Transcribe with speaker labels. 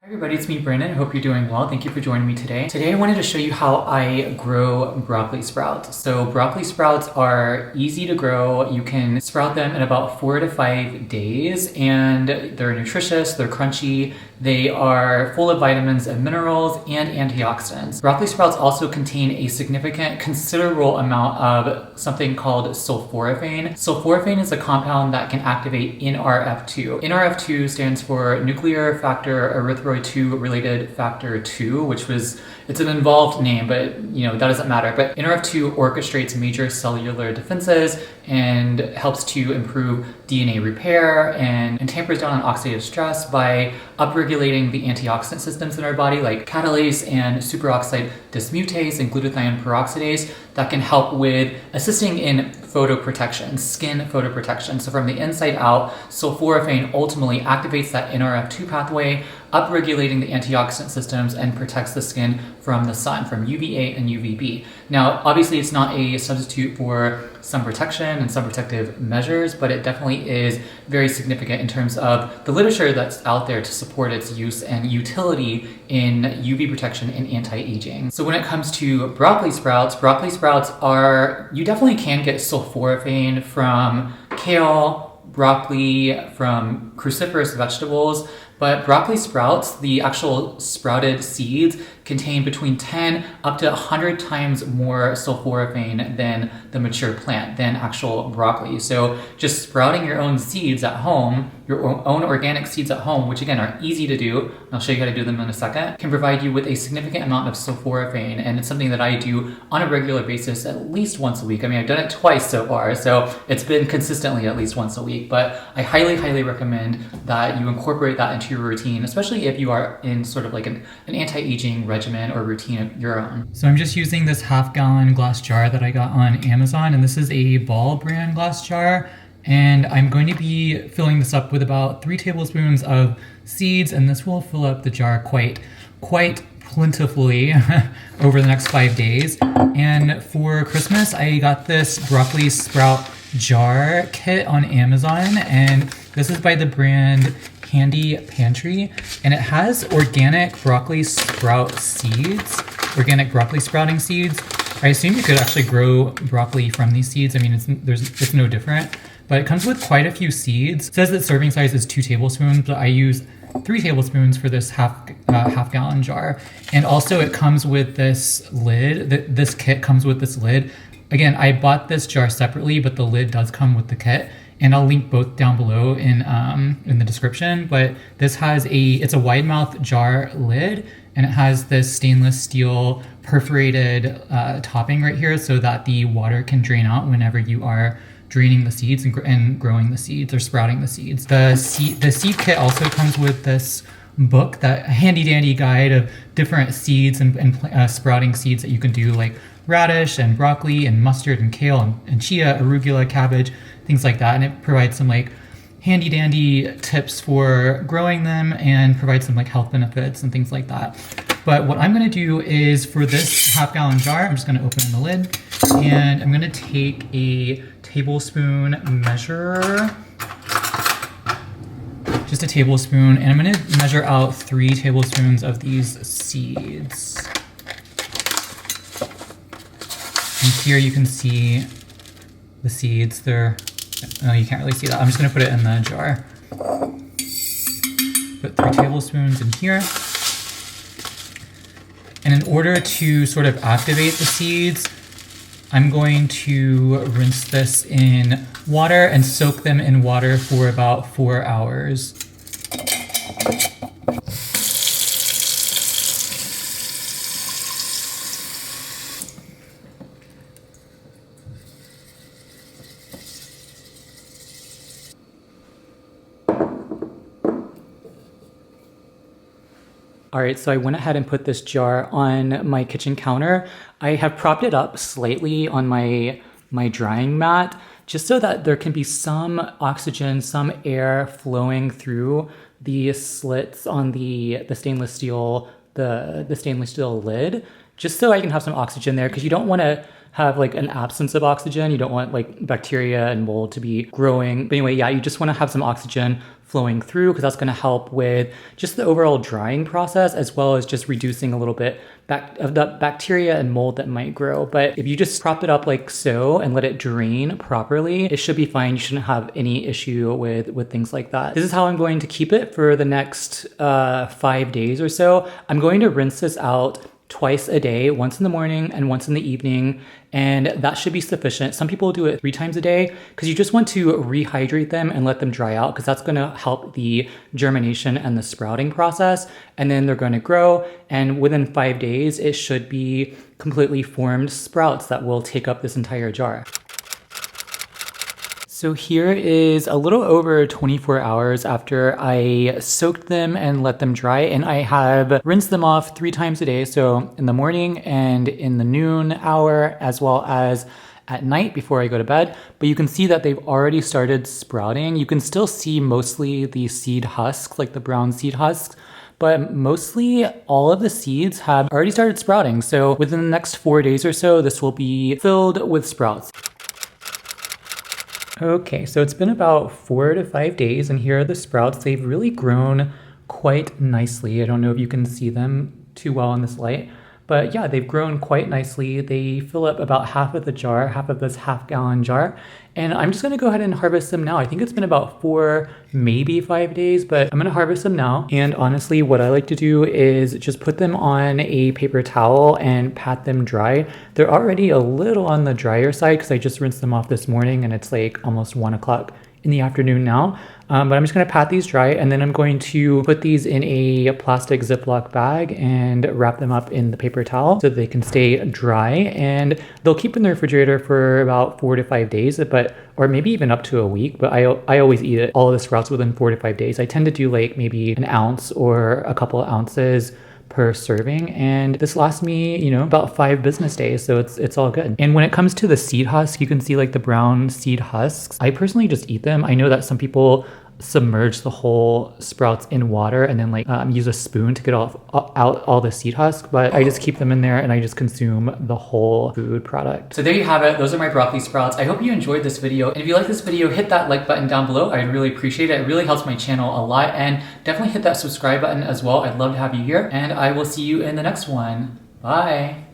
Speaker 1: Everybody, it's me, Brandon. I hope you're doing well. Thank you for joining me today. Today I wanted to show you how I grow broccoli sprouts. So broccoli sprouts are easy to grow. You can sprout them in about 4 to 5 days, and they're nutritious, they're crunchy, they are full of vitamins and minerals and antioxidants. Broccoli sprouts also contain a significant, considerable amount of something called sulforaphane. Sulforaphane is a compound that can activate NRF2. NRF2 stands for nuclear factor erythroid 2 related factor 2, it's an involved name, but that doesn't matter. But NRF2 orchestrates major cellular defenses and helps to improve DNA repair and tampers down on oxidative stress by upregulating the antioxidant systems in our body like catalase and superoxide dismutase and glutathione peroxidase that can help with assisting in photoprotection, skin photoprotection. So from the inside out, sulforaphane ultimately activates that NRF2 pathway, upregulating the antioxidant systems and protects the skin from the sun, from UVA and UVB. Now, obviously it's not a substitute for sun protection and sun protective measures, but it definitely is very significant in terms of the literature that's out there to support its use and utility in UV protection and anti-aging. So when it comes to broccoli sprouts you definitely can get sulforaphane from kale, broccoli, from cruciferous vegetables, but broccoli sprouts, the actual sprouted seeds, contain between 10 up to 100 times more sulforaphane than the mature plant, than actual broccoli. So just sprouting your own seeds at home, your own organic seeds at home, which again are easy to do, and I'll show you how to do them in a second, can provide you with a significant amount of sulforaphane, and it's something that I do on a regular basis at least once a week. I mean, I've done it twice so far, so it's been consistently at least once a week, but I highly, highly recommend that you incorporate that into your routine, especially if you are in sort of like an anti-aging regimen or routine of your own. So I'm just using this half-gallon glass jar that I got on Amazon, and this is a Ball brand glass jar, and I'm going to be filling this up with about 3 tablespoons of seeds, and this will fill up the jar quite plentifully over the next 5 days. And for Christmas, I got this broccoli sprout jar kit on Amazon, and this is by the brand Handy Pantry, and it has organic broccoli sprouting seeds. I assume you could actually grow broccoli from these seeds. I mean, it's no different, but it comes with quite a few seeds. It says that serving size is 2 tablespoons, but I use 3 tablespoons for this half gallon jar. And also it comes with this lid. This kit comes with this lid. Again, I bought this jar separately, but the lid does come with the kit, and I'll link both down below in the description. But this has it's a wide mouth jar lid, and it has this stainless steel perforated topping right here so that the water can drain out whenever you are draining the seeds and growing the seeds or sprouting the seeds. The seed kit also comes with this book, that handy dandy guide of different seeds and sprouting seeds that you can do, like radish and broccoli and mustard and kale and chia, arugula, cabbage, things like that. And it provides some like handy dandy tips for growing them and provides some like health benefits and things like that. But what I'm going to do is, for this half-gallon jar, I'm just going to open the lid, and I'm going to take a tablespoon measure, just a tablespoon, and I'm going to measure out 3 tablespoons of these seeds. And here you can see the seeds. Oh, you can't really see that. I'm just going to put it in the jar. Put 3 tablespoons in here. And in order to sort of activate the seeds, I'm going to rinse this in water and soak them in water for about 4 hours. All right, so I went ahead and put this jar on my kitchen counter. I have propped it up slightly on my drying mat, just so that there can be some oxygen, some air flowing through the slits on the stainless steel lid, just so I can have some oxygen there, because you don't want to have like an absence of oxygen. You don't want like bacteria and mold to be growing. But anyway, yeah, you just want to have some oxygen flowing through because that's going to help with just the overall drying process, as well as just reducing a little bit of the bacteria and mold that might grow. But if you just prop it up like so and let it drain properly, it should be fine. You shouldn't have any issue with things like that. This is how I'm going to keep it for the next 5 days or so. I'm going to rinse this out twice a day, once in the morning and once in the evening, and that should be sufficient. Some people do it 3 times a day because you just want to rehydrate them and let them dry out, because that's going to help the germination and the sprouting process, and then they're going to grow, and within 5 days it should be completely formed sprouts that will take up this entire jar. So here is a little over 24 hours after I soaked them and let them dry, and I have rinsed them off 3 times a day. So in the morning and in the noon hour, as well as at night before I go to bed. But you can see that they've already started sprouting. You can still see mostly the seed husks, like the brown seed husks, but mostly all of the seeds have already started sprouting. So within the next 4 days or so, this will be filled with sprouts. Okay, so it's been about 4 to 5 days, and here are the sprouts. They've really grown quite nicely. I don't know if you can see them too well in this light, but yeah, they've grown quite nicely. They fill up about half of the jar, half of this half-gallon jar, and I'm just gonna go ahead and harvest them now. I think it's been about 4, maybe 5 days, but I'm gonna harvest them now. And honestly, what I like to do is just put them on a paper towel and pat them dry. They're already a little on the drier side because I just rinsed them off this morning, and it's like almost 1 o'clock in the afternoon now. But I'm just gonna pat these dry, and then I'm going to put these in a plastic Ziploc bag and wrap them up in the paper towel so that they can stay dry, and they'll keep in the refrigerator for about 4 to 5 days, or maybe even up to a week. But I always eat all of the sprouts within 4 to 5 days. I tend to do like maybe an ounce or a couple of ounces per serving, and this lasts me, you know, about 5 business days, so it's all good. And when it comes to the seed husk, you can see like the brown seed husks. I personally just eat them. I know that some people submerge the whole sprouts in water and then like use a spoon to get out all the seed husk, but I just keep them in there and I just consume the whole food product. So there you have it. Those are my broccoli sprouts. I hope you enjoyed this video, and if you like this video, hit that like button down below. I'd really appreciate it. It really helps my channel a lot, and definitely hit that subscribe button as well. I'd love to have you here, and I will see you in the next one. Bye.